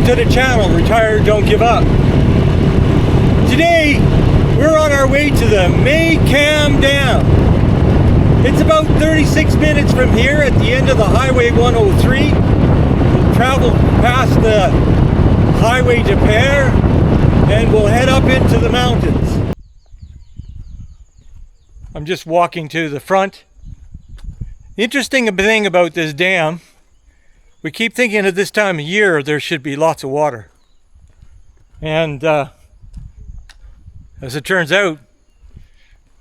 Welcome to the channel, Retired Don't Give Up. Today, we're on our way to the Mae Thang Dam. It's about 36 minutes from here at the end of the Highway 103. We'll travel past the Highway de Pere and we'll head up into the mountains. I'm just walking to the front. The interesting thing about this dam, we keep thinking at this time of year there should be lots of water. And as it turns out,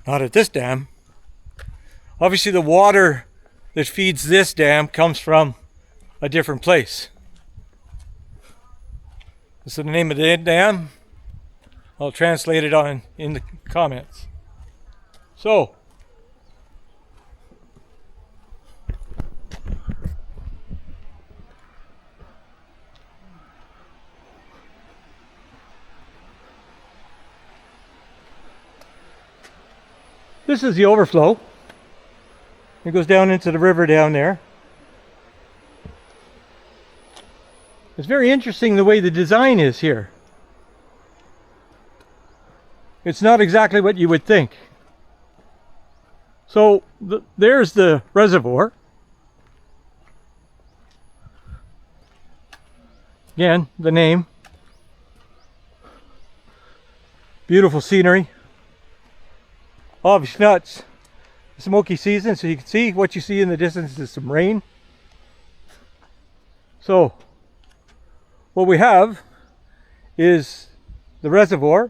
not at this dam. Obviously the water that feeds this dam comes from a different place. This is the name of the dam. I'll translate it in the comments. So, this is the overflow. It goes down into the river down there. It's very interesting the way the design is here. It's not exactly what you would think. So there's the reservoir. Again, the name. Beautiful scenery. Obviously not smoky season, so you can see what you see in the distance is some rain. So what we have is the reservoir,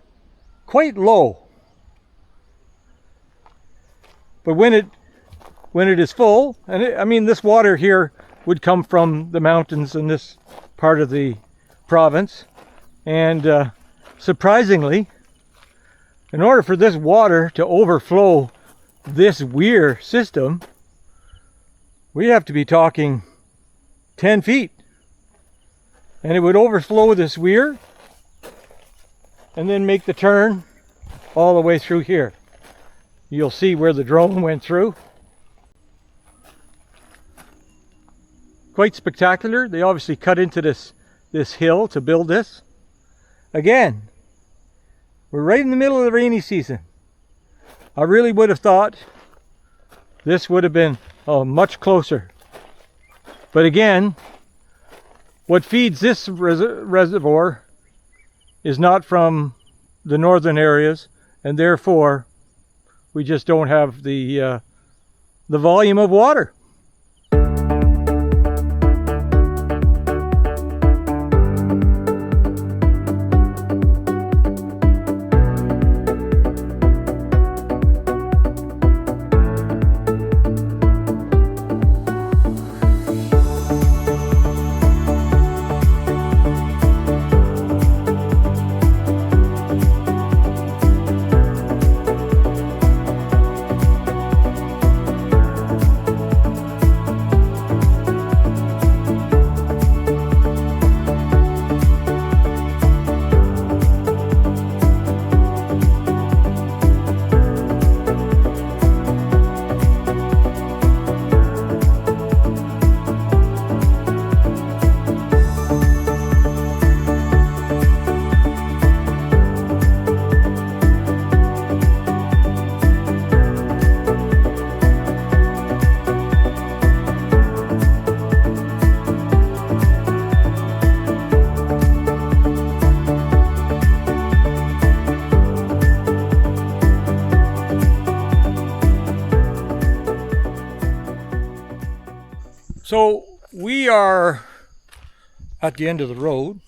quite low, but when it is full, and I mean this water here would come from the mountains in this part of the province, and surprisingly, in order for this water to overflow this weir system, we have to be talking 10 feet. And it would overflow this weir and then make the turn all the way through here. You'll see where the drone went through. Quite spectacular. They obviously cut into this hill to build this. Again, we're right in the middle of the rainy season. I really would have thought this would have been much closer. But again, what feeds this reservoir is not from the northern areas, and therefore we just don't have the volume of water. So we are at the end of the road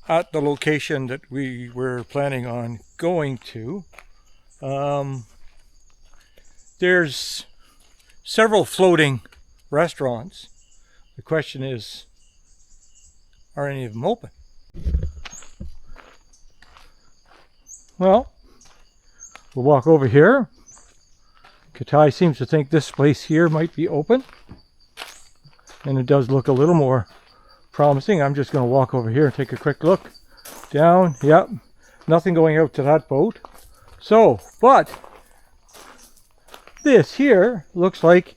at the location that we were planning on going to. There's several floating restaurants. The question is, are any of them open? Well, we'll walk over here. Katai seems to think this place here might be open. And it does look a little more promising. I'm just going to walk over here and take a quick look. Down, yep. Nothing going out to that boat. So, but this here looks like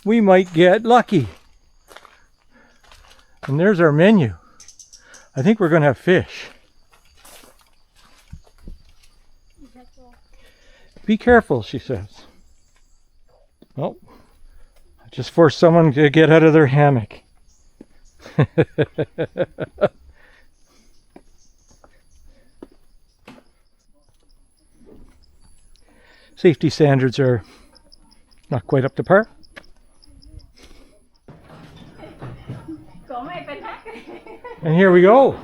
we might get lucky. And there's our menu. I think we're going to have fish. Be careful, she says. Oh, I just forced someone to get out of their hammock. Safety standards are not quite up to par. And here we go.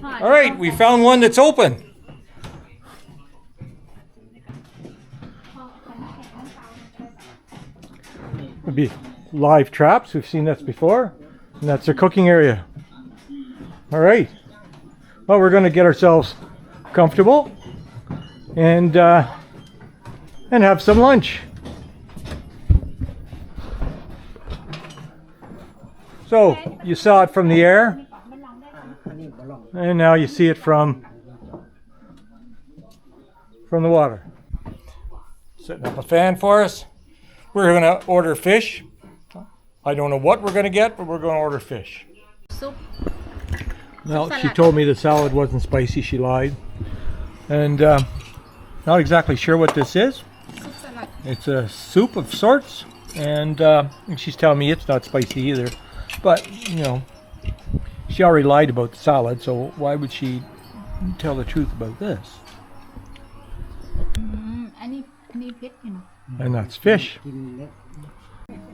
All right, we found one that's open. Would be live traps. We've seen this before. And that's their cooking area. All right. Well, we're going to get ourselves comfortable and have some lunch. So you saw it from the air, and now you see it from the water. Setting up a fan for us. We're going to order fish. I don't know what we're going to get, but we're going to order fish. Soup. Well, she told me the salad wasn't spicy. She lied. And not exactly sure what this is. Soup salad. It's a soup of sorts, and she's telling me it's not spicy either. But, you know, she already lied about the salad, so why would she tell the truth about this? And that's fish.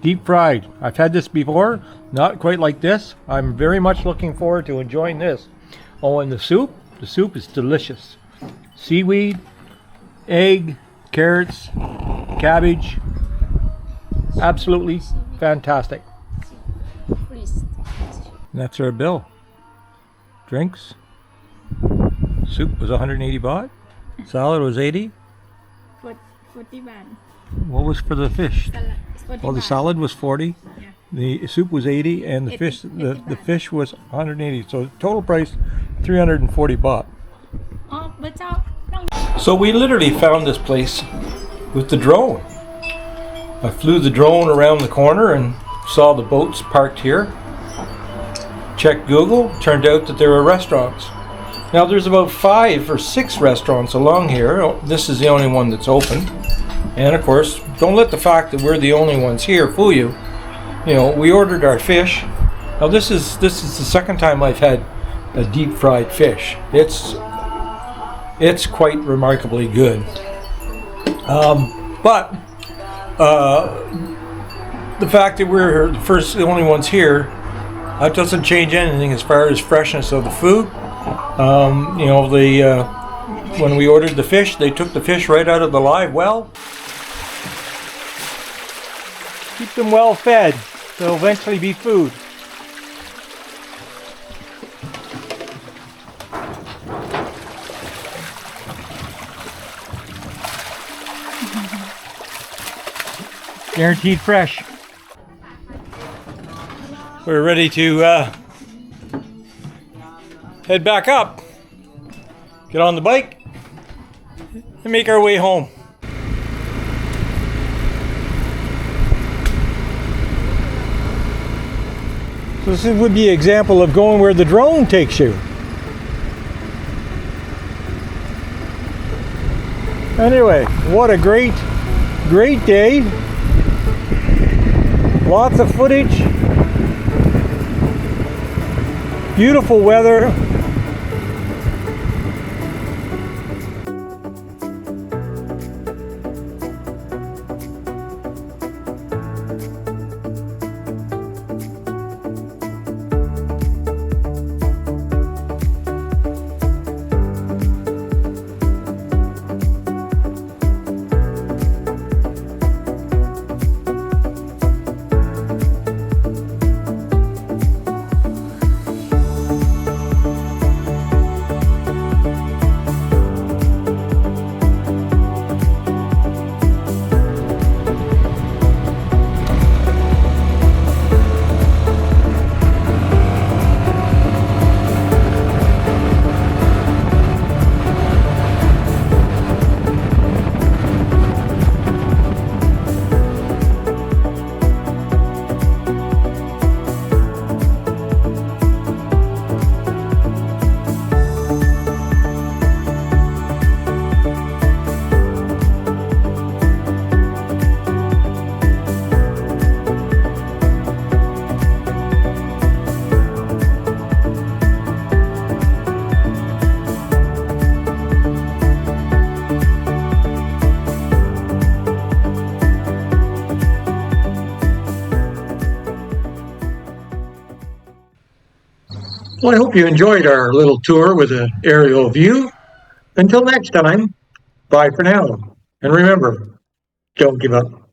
Deep fried. I've had this before, not quite like this. I'm very much looking forward to enjoying this. Oh, and the soup is delicious. Seaweed, egg, carrots, cabbage. Absolutely fantastic. And that's our bill. Drinks. Soup was 180 baht. Salad was 80. 40 baht. What was for the fish? Well, the salad was 40. Yeah. The soup was 80, and the fish the fish was 180. So total price 340 baht. Oh, but sao? So we literally found this place with the drone. I flew the drone around the corner and saw the boats parked here. Checked Google, turned out that there were restaurants. Now there's about 5 or 6 restaurants along here. This is the only one that's open. And of course, don't let the fact that we're the only ones here fool you. You know, we ordered our fish. Now this is the second time I've had a deep fried fish. It's quite remarkably good. But the fact that we're the only ones here, that doesn't change anything as far as freshness of the food. You know, when we ordered the fish, they took the fish right out of the live well. Keep them well fed. They'll eventually be food. Guaranteed fresh. We're ready to head back up, get on the bike, and make our way home. So this would be an example of going where the drone takes you. Anyway, what a great day. Lots of footage. Beautiful weather. Well, I hope you enjoyed our little tour with an aerial view. Until next time, bye for now. And remember, don't give up.